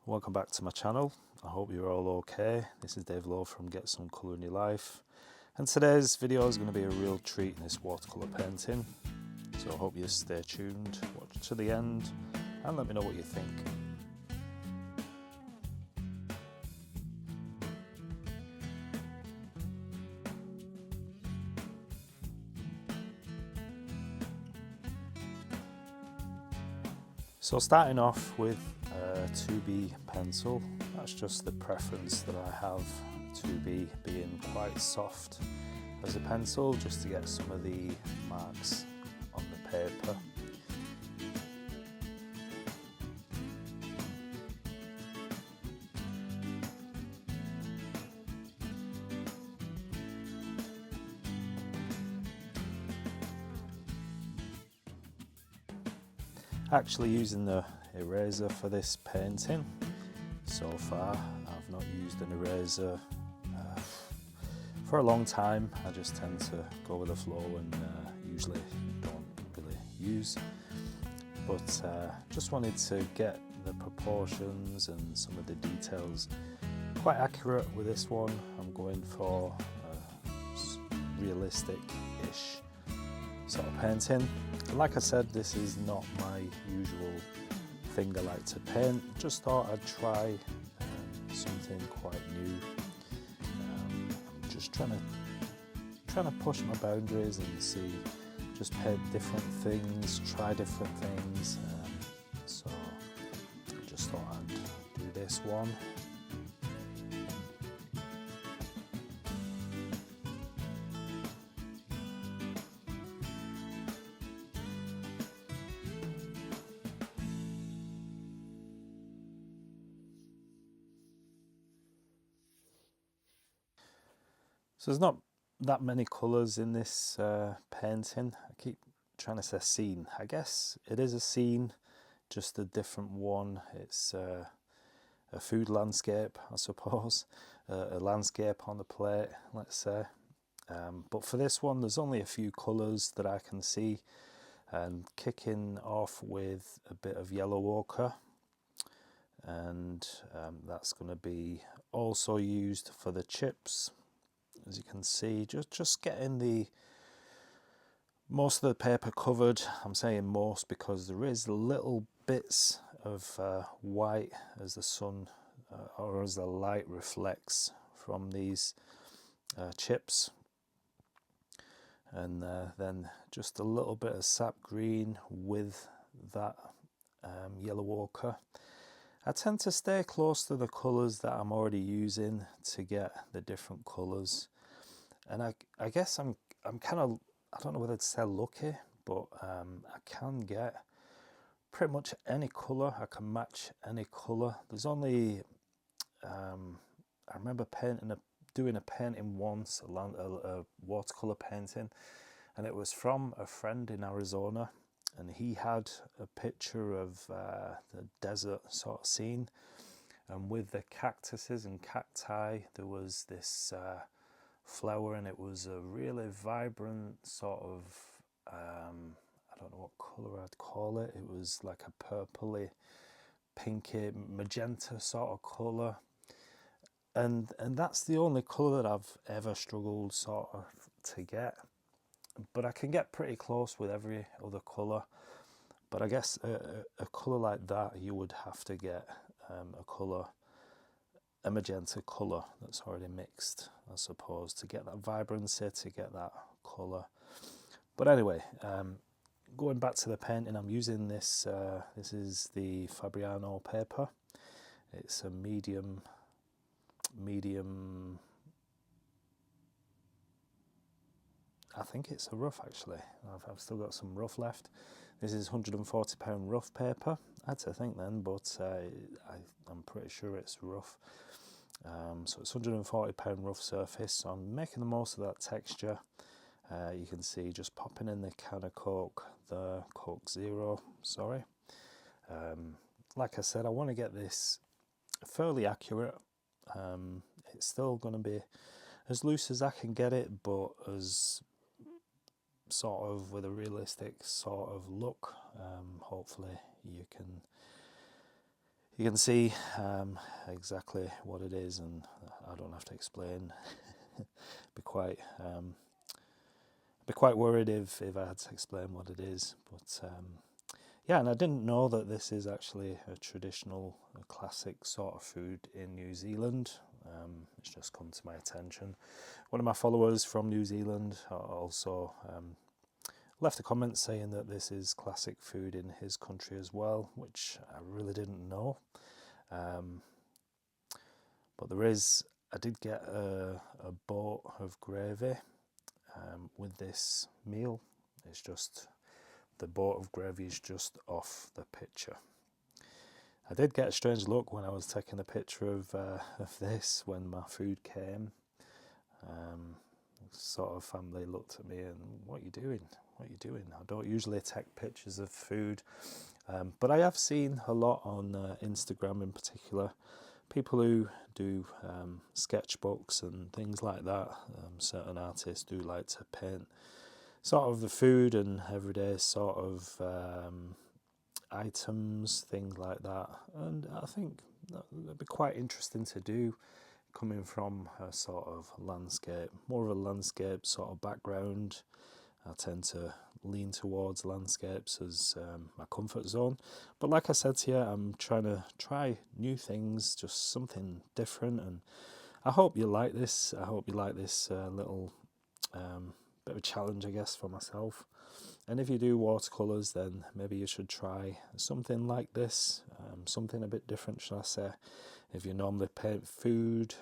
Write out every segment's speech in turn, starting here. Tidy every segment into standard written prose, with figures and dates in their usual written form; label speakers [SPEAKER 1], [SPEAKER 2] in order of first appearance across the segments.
[SPEAKER 1] Welcome back to my channel. I hope you're all okay. This is Dave Lowe from Get Some Colour in Your Life, and today's video is going to be a real treat in this watercolour painting, so I hope you stay tuned, watch to the end and let me know what you think. So starting off with a 2B pencil, that's just the preference that I have, 2B being quite soft as a pencil, just to get some of the marks on the paper. Actually using the eraser for this painting. So far I've not used an eraser for a long time. I just tend to go with the flow and usually don't really use, but just wanted to get the proportions and some of the details quite accurate with this one. I'm going for a realistic-ish sort of painting. Like I said, this is not my usual thing I like to paint. Just thought I'd try something quite new. I'm just trying to push my boundaries and see, just paint different things, try different things. So I just thought I'd do this one. So there's not that many colours in this painting. I keep trying to say scene. I guess it is a scene, just a different one. It's a food landscape, I suppose, a landscape on the plate, let's say. But for this one, there's only a few colours that I can see, and kicking off with a bit of yellow ochre, and that's going to be also used for the chips. As you can see, just getting the most of the paper covered. I'm saying most because there is little bits of white as the sun or as the light reflects from these chips, and then just a little bit of sap green with that yellow ochre. I tend to stay close to the colours that I'm already using to get the different colours, and I guess I'm kind of, I don't know whether to say lucky, but I can get pretty much any colour. I can match any colour. There's only I remember doing a painting once, a watercolour painting, and it was from a friend in Arizona. And he had a picture of the desert sort of scene, and with the cactuses and cacti, there was this flower, and it was a really vibrant sort of, I don't know what colour I'd call it. It was like a purpley, pinky, magenta sort of colour, and that's the only colour that I've ever struggled sort of to get. But I can get pretty close with every other colour. But I guess a colour like that, you would have to get a magenta colour that's already mixed, I suppose, to get that vibrancy, to get that colour. But anyway, going back to the painting, I'm using this, this is the Fabriano paper. It's a medium, I think it's a rough actually. I've still got some rough left. This is £140 rough paper. I had to think then, but I'm pretty sure it's rough. So it's £140 rough surface. So I'm making the most of that texture. You can see just popping in the can of Coke, the Coke Zero, sorry. Like I said, I want to get this fairly accurate. It's still going to be as loose as I can get it, but as sort of with a realistic sort of look. Hopefully You can see exactly what it is, and I don't have to explain. be quite be quite worried if I had to explain what it is, but yeah, and I didn't know that this is actually a traditional, a classic sort of food in New Zealand. It's just come to my attention. One of my followers from New Zealand also left a comment saying that this is classic food in his country as well, which I really didn't know. But I did get a boat of gravy with this meal. It's just, the boat of gravy is just off the picture. I did get a strange look when I was taking a picture of this when my food came. Sort of family looked at me and, what are you doing? What are you doing? I don't usually take pictures of food, but I have seen a lot on Instagram in particular, people who do sketchbooks and things like that. Certain artists do like to paint sort of the food and everyday sort of items, things like that, and I think that would be quite interesting to do, coming from a sort of landscape, more of a landscape sort of background. I tend to lean towards landscapes as my comfort zone, but like I said to you, I'm trying to try new things, just something different, and I hope you like this. I hope you like this little bit of a challenge, I guess, for myself. And if you do watercolours, then maybe you should try something like this, something a bit different, shall I say. If you normally paint food,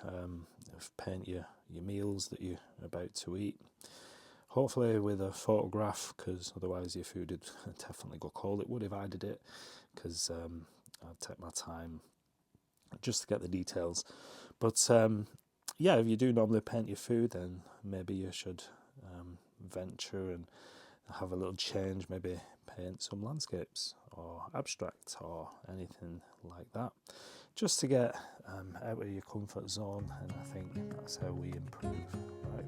[SPEAKER 1] paint your meals that you're about to eat, hopefully with a photograph, because otherwise your food would definitely go cold. It would if I did it, because I'd take my time just to get the details. But yeah, if you do normally paint your food, then maybe you should venture and have a little change, maybe paint some landscapes or abstract or anything like that, just to get out of your comfort zone, and I think that's how we improve, right?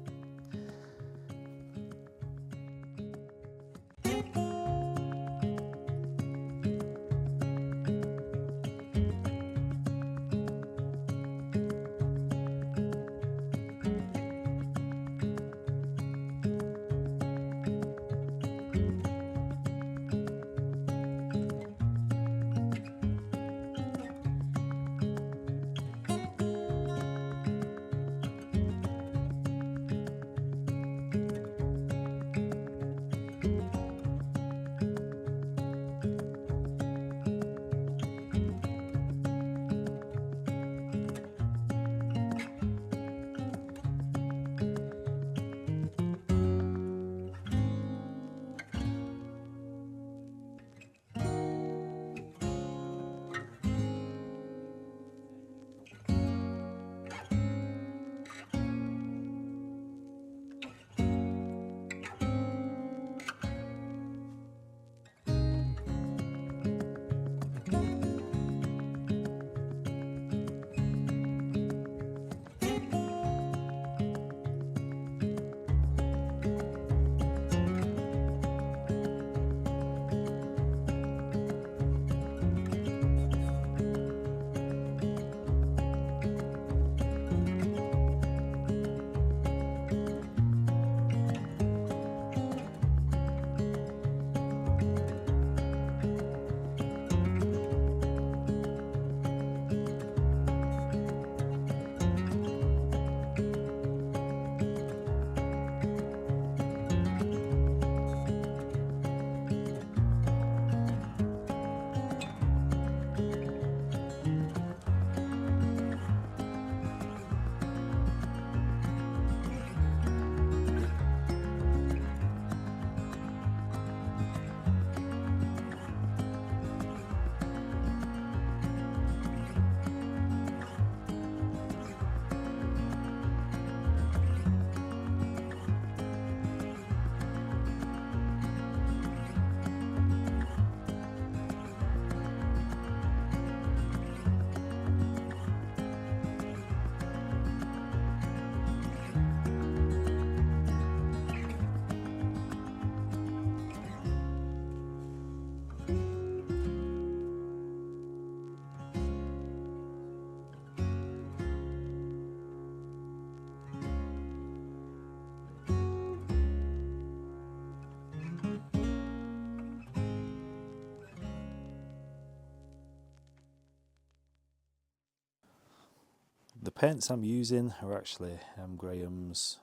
[SPEAKER 1] The paints I'm using are actually Graham's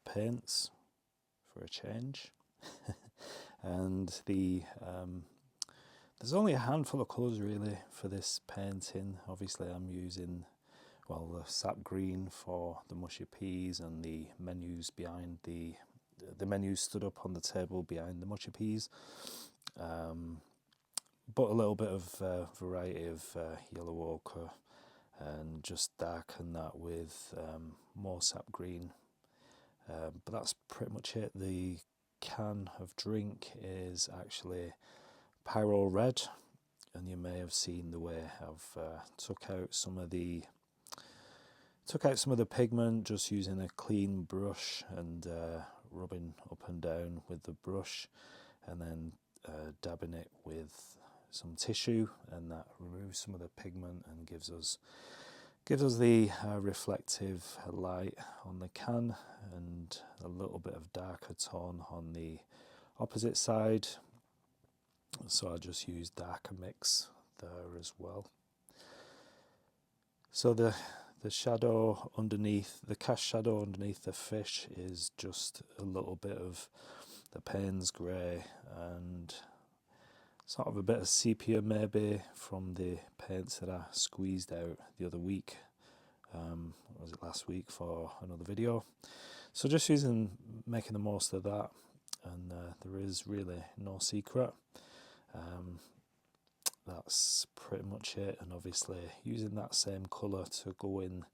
[SPEAKER 1] paints for a change. And there's only a handful of colours really for this painting. Obviously I'm using, well, the sap green for the mushy peas, and the menus behind the menus stood up on the table behind the mushy peas. But a little bit of variety of yellow ochre, and just darken that with more sap green. But that's pretty much it. The can of drink is actually Pyro Red, and you may have seen the way I've took out some of the pigment just using a clean brush and rubbing up and down with the brush, and then dabbing it with some tissue, and that removes some of the pigment and gives us the reflective light on the can, and a little bit of darker tone on the opposite side. So I just use darker mix there as well. So the shadow underneath, the cast shadow underneath the fish is just a little bit of the Payne's grey and sort of a bit of sepia maybe from the paints that I squeezed out the other week. Was it last week for another video? So just making the most of that, and there is really no secret. That's pretty much it, and obviously using that same colour to go in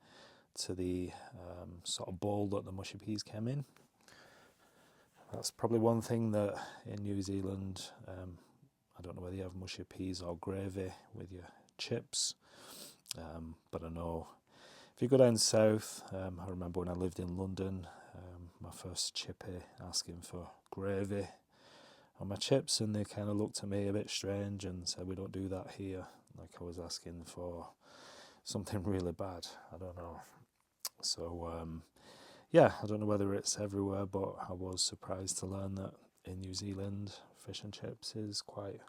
[SPEAKER 1] to the sort of bowl that the mushy peas came in. That's probably one thing that in New Zealand, I don't know whether you have mushy peas or gravy with your chips, but I know if you go down south, I remember when I lived in London, my first chippy asking for gravy on my chips, and they kind of looked at me a bit strange and said, we don't do that here, like I was asking for something really bad. I don't know. So yeah, I don't know whether it's everywhere, but I was surprised to learn that in New Zealand fish and chips is quite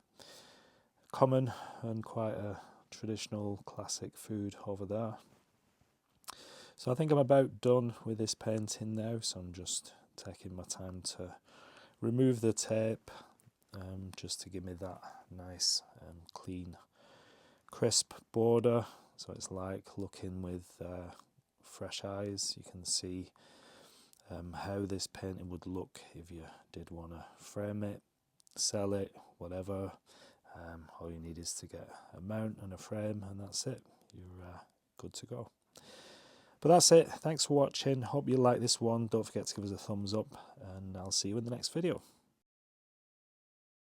[SPEAKER 1] common and quite a traditional classic food over there. So I think I'm about done with this painting now, so I'm just taking my time to remove the tape, just to give me that nice clean crisp border, so it's like looking with fresh eyes. You can see how this painting would look if you did want to frame it, sell it, whatever. All you need is to get a mount and a frame, and that's it. You're good to go. But that's it. Thanks for watching. Hope you like this one. Don't forget to give us a thumbs up, and I'll see you in the next video.